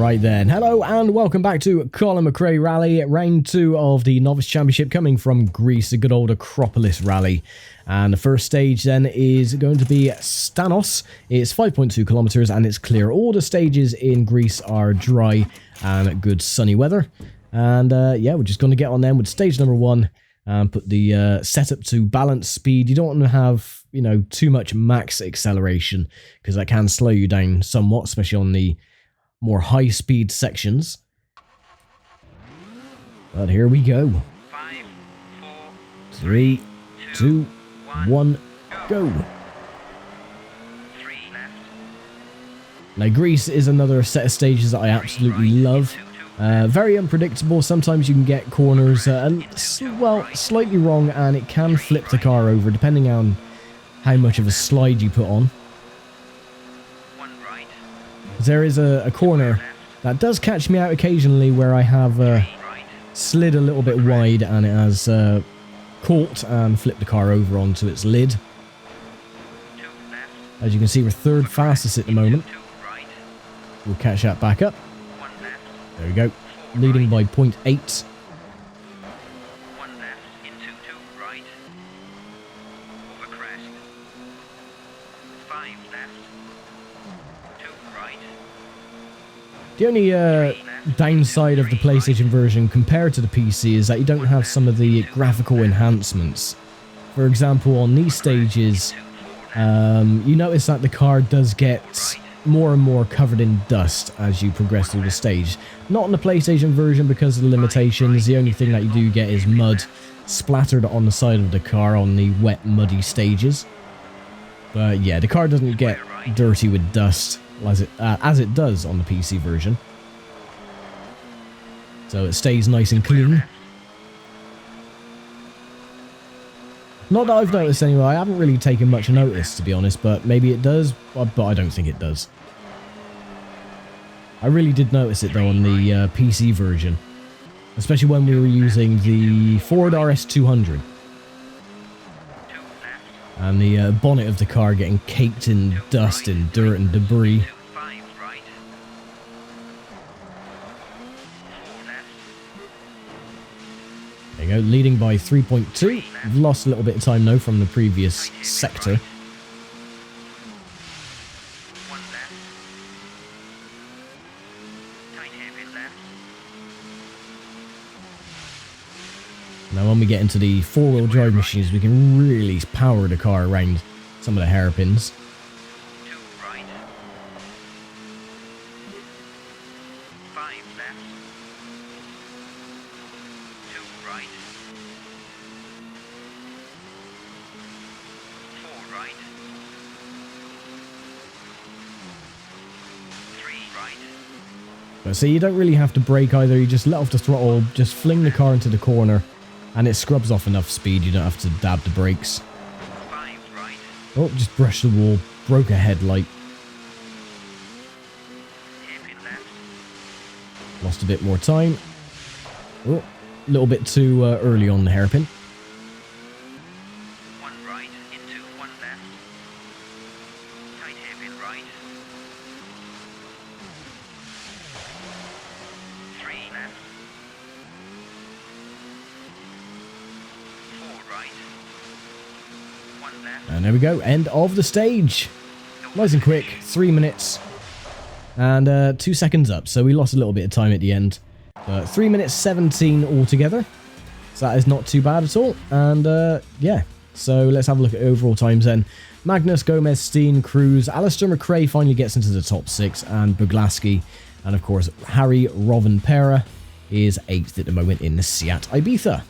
Alright then, hello and welcome back to Colin McRae Rally, round 2 of the Novice Championship coming from Greece, the good old Acropolis Rally. And the first stage then is going to be Stanos. It's 5.2 kilometers and it's clear. All the stages in Greece are dry and good sunny weather. And yeah, we're just going to get on then with stage number 1 and put the setup to balance speed. You don't want to have, you know, too much max acceleration because that can slow you down somewhat, especially on the more high-speed sections. But here we go. 5, 4, 3, 2, 1, go. 3 left. Now, Greece is another set of stages that I absolutely love. Very unpredictable. Sometimes you can get corners, well, slightly wrong, and it can flip the car over, depending on how much of a slide you put on. There is a corner that does catch me out occasionally where I have slid a little bit wide and it has caught and flipped the car over onto its lid. As you can see, we're third fastest at the moment. We'll catch that back up. There we go. Leading by 0.8. The only downside of the PlayStation version compared to the PC is that you don't have some of the graphical enhancements. For example, on these stages, you notice that the car does get more and more covered in dust as you progress through the stage. Not on the PlayStation version because of the limitations. The only thing that you do get is mud splattered on the side of the car on the wet, muddy stages. But yeah, the car doesn't get dirty with dust as it does on the PC version. So it stays nice and clean. Not that I've noticed anyway. I haven't really taken much notice, to be honest, but maybe it does, but I don't think it does. I really did notice it though on the PC version, especially when we were using the Ford RS200. And the bonnet of the car getting caked in dust and dirt and debris. There you go, leading by 3.2. We've lost a little bit of time though from the previous sector. Now when we get into the four-wheel drive machines, we can really power the car around some of the hairpins. But see, you don't really have to brake either. You just let off the throttle, just fling the car into the corner, and it scrubs off enough speed. You don't have to dab the brakes. Oh, just brushed the wall, broke a headlight. Lost a bit more time. Oh, a little bit too early on the hairpin. And there we go, end of the stage. Nice and quick, 3 minutes and 2 seconds up. So we lost a little bit of time at the end. 3 minutes 17 altogether. So that is not too bad at all. And yeah, so let's have a look at overall times then. Magnus, Gomez, Steen, Cruz, Alistair McRae finally gets into the top 6, and Buglaski, and of course Harry Rovanpera is 8th at the moment in the Seat Ibiza.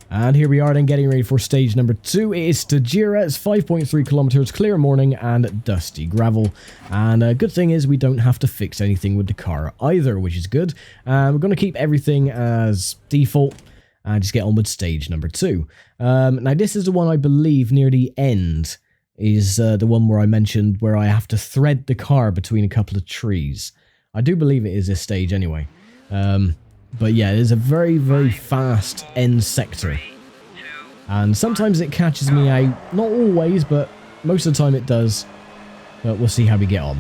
And here we are then getting ready for stage number 2. It is Stagira. It's 5.3 kilometers, clear morning and dusty gravel. And a good thing is we don't have to fix anything with the car either, which is good. We're going to keep everything as default and just get on with stage number 2. Now this is the one I believe near the end is the one where I mentioned where I have to thread the car between a couple of trees. I do believe it is this stage anyway. But yeah, it is a very, very fast end sector. And sometimes it catches me out. Not always, but most of the time it does. But we'll see how we get on.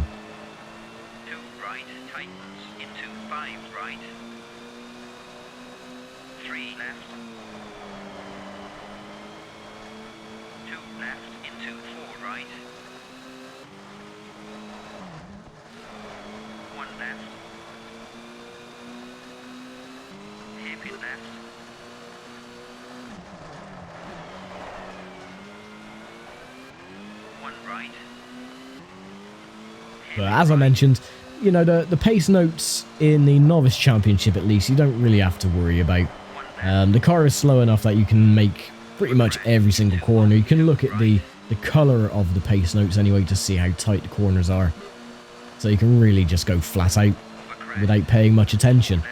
But as I mentioned, you know, the pace notes in the Novice Championship, at least, you don't really have to worry about. The car is slow enough that you can make pretty much every single corner. You can look at the colour of the pace notes anyway to see how tight the corners are. So you can really just go flat out without paying much attention.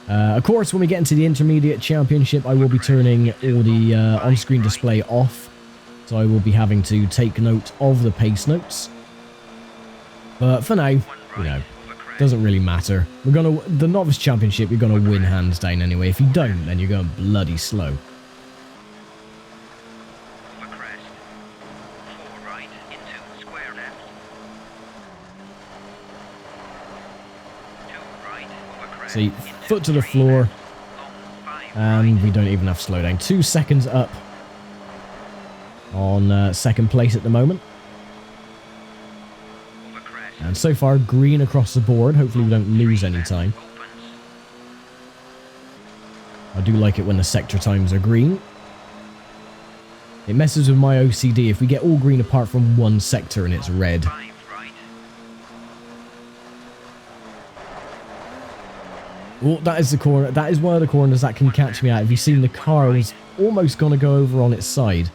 Of course, when we get into the Intermediate Championship, I will be turning all the on-screen display off. So I will be having to take note of the pace notes. But for now, you know, doesn't really matter. The Novice Championship, you're gonna win hands down anyway. If you don't, then you're going bloody slow. See, foot to the floor, and we don't even have to slow down. 2 seconds up on second place at the moment. And so far, green across the board. Hopefully we don't lose any time. I do like it when the sector times are green. It messes with my OCD if we get all green apart from one sector and it's red. Oh, that is the corner. That is one of the corners that can catch me out. If you've seen, the car was almost going to go over on its side.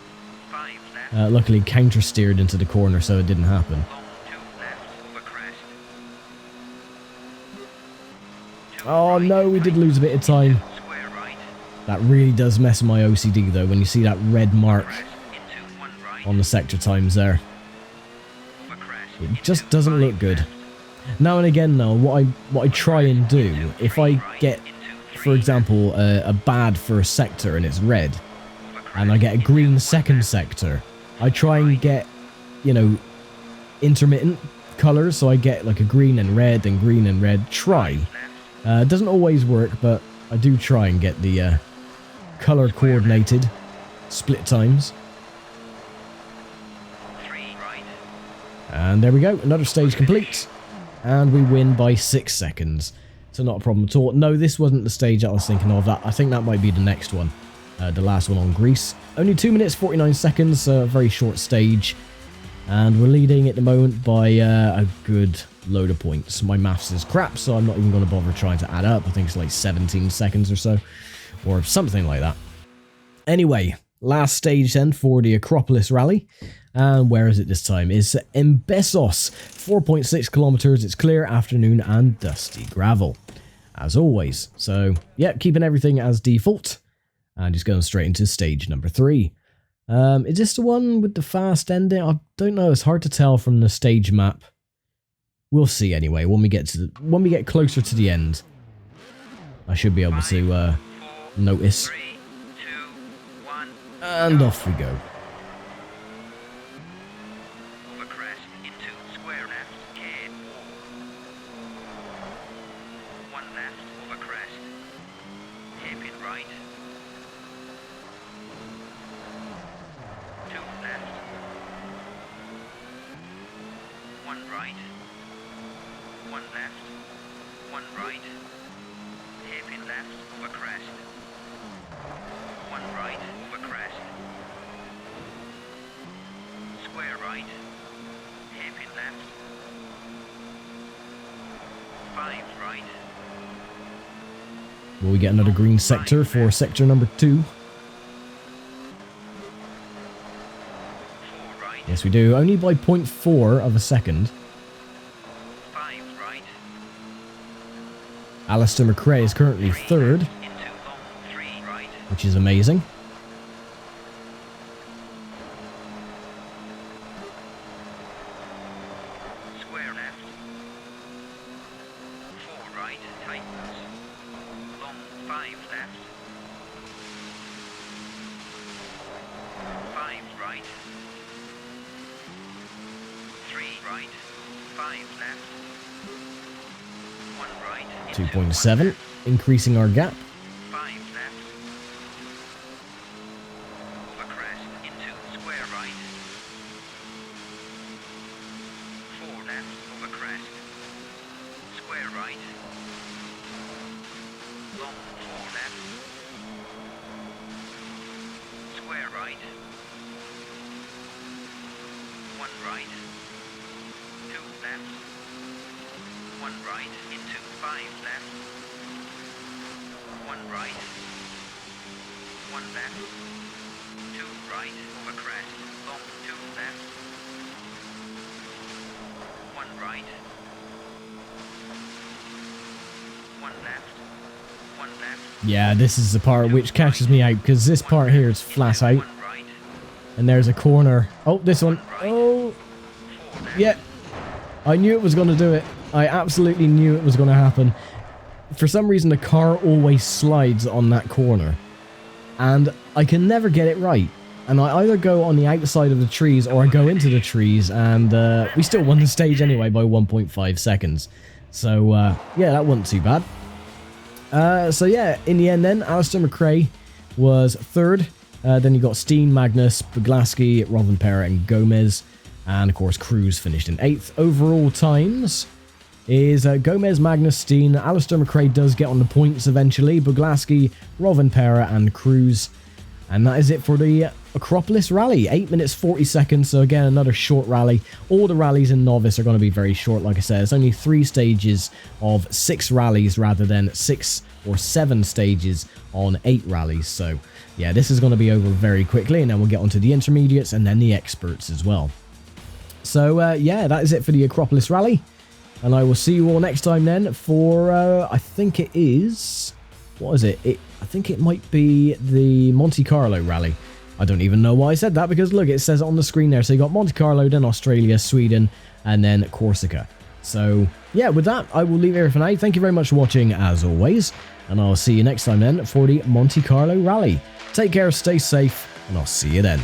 Luckily, counter-steered into the corner, so it didn't happen. Oh no, we did lose a bit of time. That really does mess with my OCD though, when you see that red mark on the sector times there. It just doesn't look good. Now and again though, what I try and do, if I get, for example, a bad first sector and it's red, and I get a green second sector, I try and get, you know, intermittent colours, so I get like a green and red and green and red. Try. It doesn't always work, but I do try and get the colour coordinated split times. And there we go, another stage complete. And we win by 6 seconds. So not a problem at all. No, this wasn't the stage that I was thinking of. I think that might be the next one. The last one on Greece. Only 2 minutes 49 seconds, a very short stage. And we're leading at the moment by a good load of points. My maths is crap, so I'm not even going to bother trying to add up. I think it's like 17 seconds or so, or something like that. Anyway, last stage then for the Acropolis Rally. And where is it this time? It's Mbessos, 4.6 kilometers. It's clear, afternoon, and dusty gravel, as always. So, yeah, keeping everything as default. And just going straight into stage number 3. Is this the one with the fast ending? I don't know. It's hard to tell from the stage map. We'll see anyway when we get closer to the end. I should be able to notice. 3, 2, 1, and off we go. Over crest into square left, came. 1 left over crest. Hairpin right. 2 left. 1 right. 1 left, 1 right, hairpin left, over crest, 1 right, over crest, square right, hairpin left, 5 right. Will we get another green sector for sector number 2? 4 right. Yes we do, only by 0.4 of a second. Colin McRae is currently 3rd, which is amazing. Square left, 4 right, tightens, long 5 left, 5 right, 3 right, 5 left. 2.7, increasing our gap. 5 left. Over crest into square right. 4 left over crest. Square right. Long 4 left. Square right. 1 right, 2 left, 1 right into 5 left, 1 right, 1 left, 2 right over crest, long 2 left, 1 right, 1 left, 1 left. Yeah, this is the part which catches me out, because this part here is flat out. And there's a corner. Oh, this one. Oh, yeah. I knew it was going to do it. I absolutely knew it was going to happen. For some reason, the car always slides on that corner. And I can never get it right. And I either go on the outside of the trees or I go into the trees. And we still won the stage anyway by 1.5 seconds. So, yeah, that wasn't too bad. So, yeah, in the end then, Alistair McRae was third. Then you got Steen, Magnus, Buglaski, Rovanpera, and Gomez. And, of course, Cruz finished in 8th. Overall times is Gomez, Magnus, Steen. Alistair McRae does get on the points eventually. Buglaski, Rovanpera, and Cruz. And that is it for the Acropolis Rally. 8 minutes 40 seconds. So, again, another short rally. All the rallies in Novice are going to be very short, like I said. It's only 3 stages of 6 rallies rather than 6 or 7 stages on 8 rallies. So, yeah, this is going to be over very quickly, and then we'll get on to the intermediates and then the experts as well. So, yeah, that is it for the Acropolis Rally, and I will see you all next time then for, I think it is, what is it? I think it might be the Monte Carlo Rally. I don't even know why I said that, because look, it says it on the screen there. So you got Monte Carlo, then Australia, Sweden, and then Corsica. So, yeah, with that, I will leave it here for now. Thank you very much for watching, as always, and I'll see you next time then for the Monte Carlo Rally. Take care, stay safe, and I'll see you then.